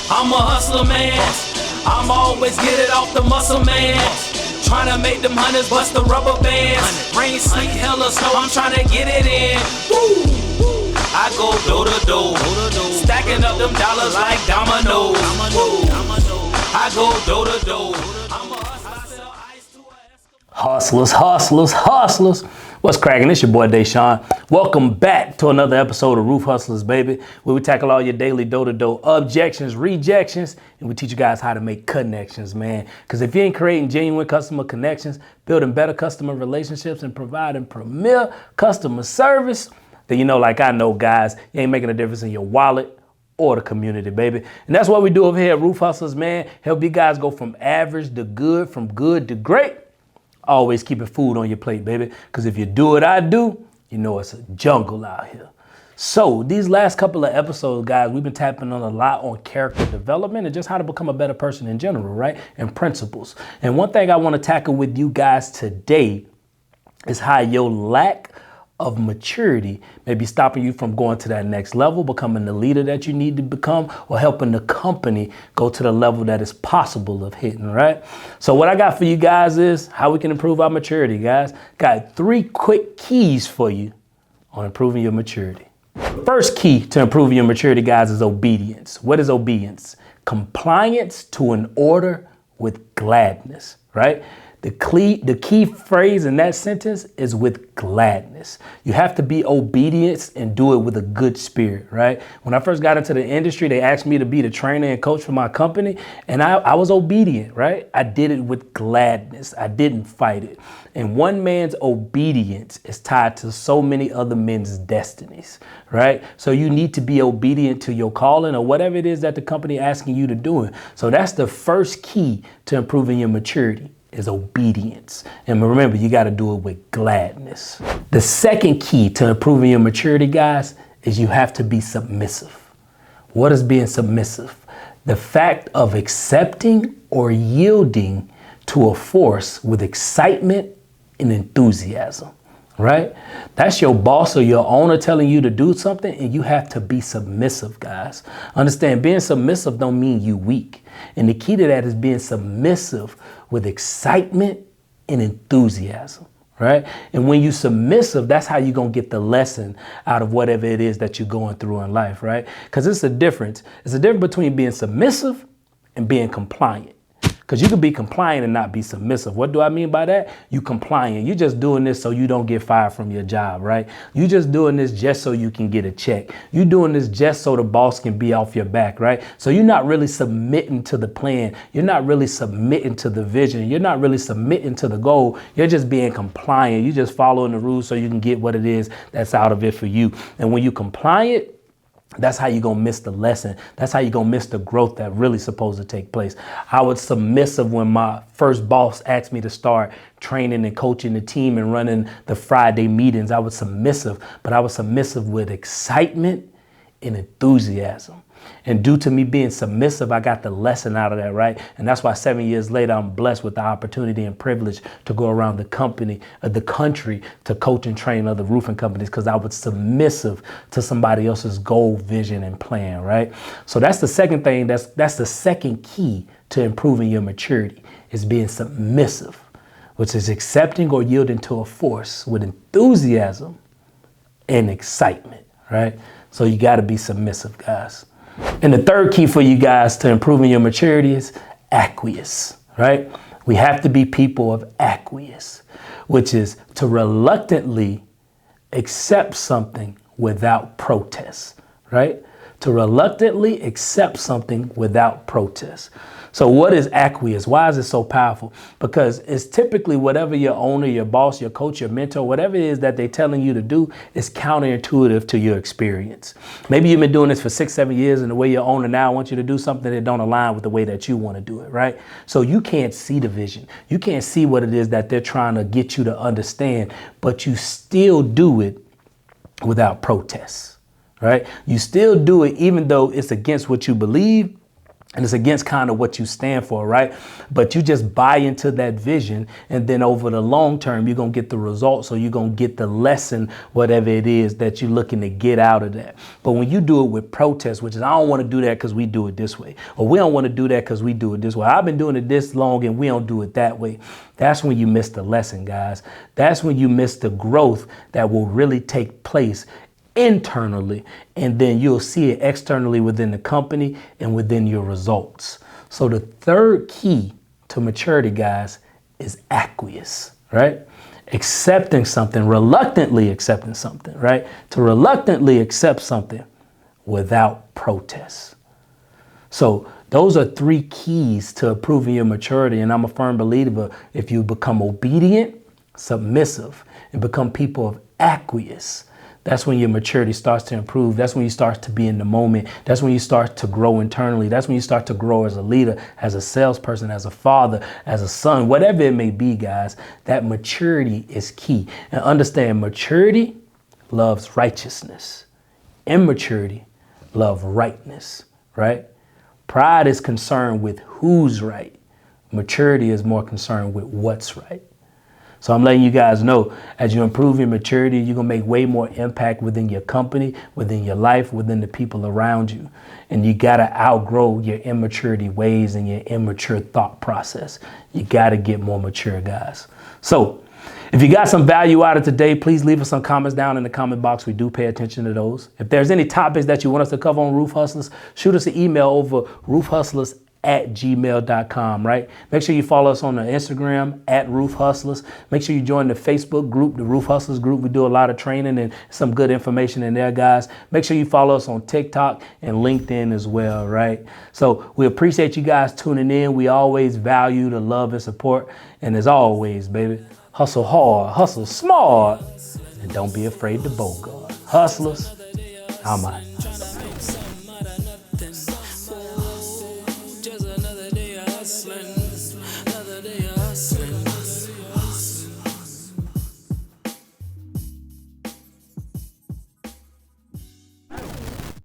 I'm a hustler, man. I'm always get it off the muscle, man. Tryna make them hundreds bust the rubber bands. Rain, sleet, hell or snow, I'm tryna get it in. Woo! I go door to door, stacking up them dollars like dominoes. I go door to door. I'm a hustler, I sell ice to a Hustlers. What's cracking? It's your boy Deshaun. Welcome back to another episode of Roof Hustlers, baby, where we tackle all your daily door-to-door objections, rejections, and we teach you guys how to make connections, man. Because if you ain't creating genuine customer connections, building better customer relationships, and providing premier customer service, then you know, like I know, guys, you ain't making a difference in your wallet or the community, baby. And that's what we do over here at Roof Hustlers, man. Help you guys go from average to good, from good to great. Always keeping food on your plate, baby. Because if you do what I do, you know it's a jungle out here. So these last couple of episodes, guys, we've been tapping on a lot on character development and just how to become a better person in general, right? And principles. And one thing I want to tackle with you guys today is how your lack of maturity may be stopping you from going to that next level, becoming the leader that you need to become, or helping the company go to the level that is possible of hitting, right? So what I got for you guys is how we can improve our maturity, guys. Got 3 quick keys for you on improving your maturity. First key to improving your maturity, guys, is obedience. What is obedience? Compliance to an order with gladness, right? The key phrase in that sentence is with gladness. You have to be obedient and do it with a good spirit, right? When I first got into the industry, they asked me to be the trainer and coach for my company, and I was obedient, right? I did it with gladness. I didn't fight it. And one man's obedience is tied to so many other men's destinies, right? So you need to be obedient to your calling or whatever it is that the company asking you to do. So that's the first key to improving your maturity. Is obedience. And remember, you got to do it with gladness. The second key to improving your maturity, guys, is you have to be submissive. What is being submissive? The fact of accepting or yielding to a force with excitement and enthusiasm, right? That's your boss or your owner telling you to do something, and you have to be submissive, guys. Understand, being submissive don't mean you weak. And the key to that is being submissive with excitement and enthusiasm, right? And when you're submissive, that's how you're going to get the lesson out of whatever it is that you're going through in life, right? Because it's a difference. It's a difference between being submissive and being compliant. Because you could be compliant and not be submissive. What do I mean by that? You compliant. You're just doing this so you don't get fired from your job, right? You just doing this just so you can get a check. You doing this just so the boss can be off your back, right? So you're not really submitting to the plan. You're not really submitting to the vision. You're not really submitting to the goal. You're just being compliant. You're just following the rules so you can get what it is that's out of it for you. And when you compliant, that's how you're going to miss the lesson. That's how you're going to miss the growth that really supposed to take place. I was submissive when my first boss asked me to start training and coaching the team and running the Friday meetings. I was submissive, but I was submissive with excitement and enthusiasm. And due to me being submissive, I got the lesson out of that, right? And that's why 7 years later, I'm blessed with the opportunity and privilege to go around the country to coach and train other roofing companies, because I was submissive to somebody else's goal, vision, and plan, right? So that's the second thing. That's the second key to improving your maturity, is being submissive, which is accepting or yielding to a force with enthusiasm and excitement, right? So you got to be submissive, guys. And the third key for you guys to improving your maturity is acquiesce, right? We have to be people of acquiesce, which is to reluctantly accept something without protest, right? To reluctantly accept something without protest. So what is acquiesce? Why is it so powerful? Because it's typically whatever your owner, your boss, your coach, your mentor, whatever it is that they're telling you to do is counterintuitive to your experience. Maybe you've been doing this for 6-7 years, and the way your owner now wants you to do something that don't align with the way that you want to do it, right? So you can't see the vision. You can't see what it is that they're trying to get you to understand, but you still do it without protest, right? You still do it even though it's against what you believe. And it's against kind of what you stand for, right? But you just buy into that vision. And then over the long term, you're going to get the results. So you're going to get the lesson, whatever it is that you're looking to get out of that. But when you do it with protest, which is, I don't want to do that because we do it this way, or we don't want to do that because we do it this way. I've been doing it this long and we don't do it that way. That's when you miss the lesson, guys. That's when you miss the growth that will really take place internally, and then you'll see it externally within the company and within your results. So the third key to maturity, guys, is acquiesce, right? Accepting something, reluctantly accepting something, right? To reluctantly accept something without protest. So those are 3 keys to improving your maturity. And I'm a firm believer, if you become obedient, submissive, and become people of acquiesce, that's when your maturity starts to improve. That's when you start to be in the moment. That's when you start to grow internally. That's when you start to grow as a leader, as a salesperson, as a father, as a son, whatever it may be, guys. That maturity is key. And understand, maturity loves righteousness. Immaturity loves rightness, right? Pride is concerned with who's right. Maturity is more concerned with what's right. So I'm letting you guys know, as you improve your maturity, you're going to make way more impact within your company, within your life, within the people around you. And you got to outgrow your immaturity ways and your immature thought process. You got to get more mature, guys. So if you got some value out of today, please leave us some comments down in the comment box. We do pay attention to those. If there's any topics that you want us to cover on Roof Hustlers, shoot us an email over roofhustlers@gmail.com, right? Make sure you follow us on the Instagram @Roof Hustlers. Make sure you join the Facebook group, the Roof Hustlers group. We do a lot of training and some good information in there, guys. Make sure you follow us on TikTok and LinkedIn as well, right? So we appreciate you guys tuning in. We always value the love and support. And as always, baby, hustle hard, hustle smart, and don't be afraid to bogart. Hustlers, I'm out. Just another day of hustling.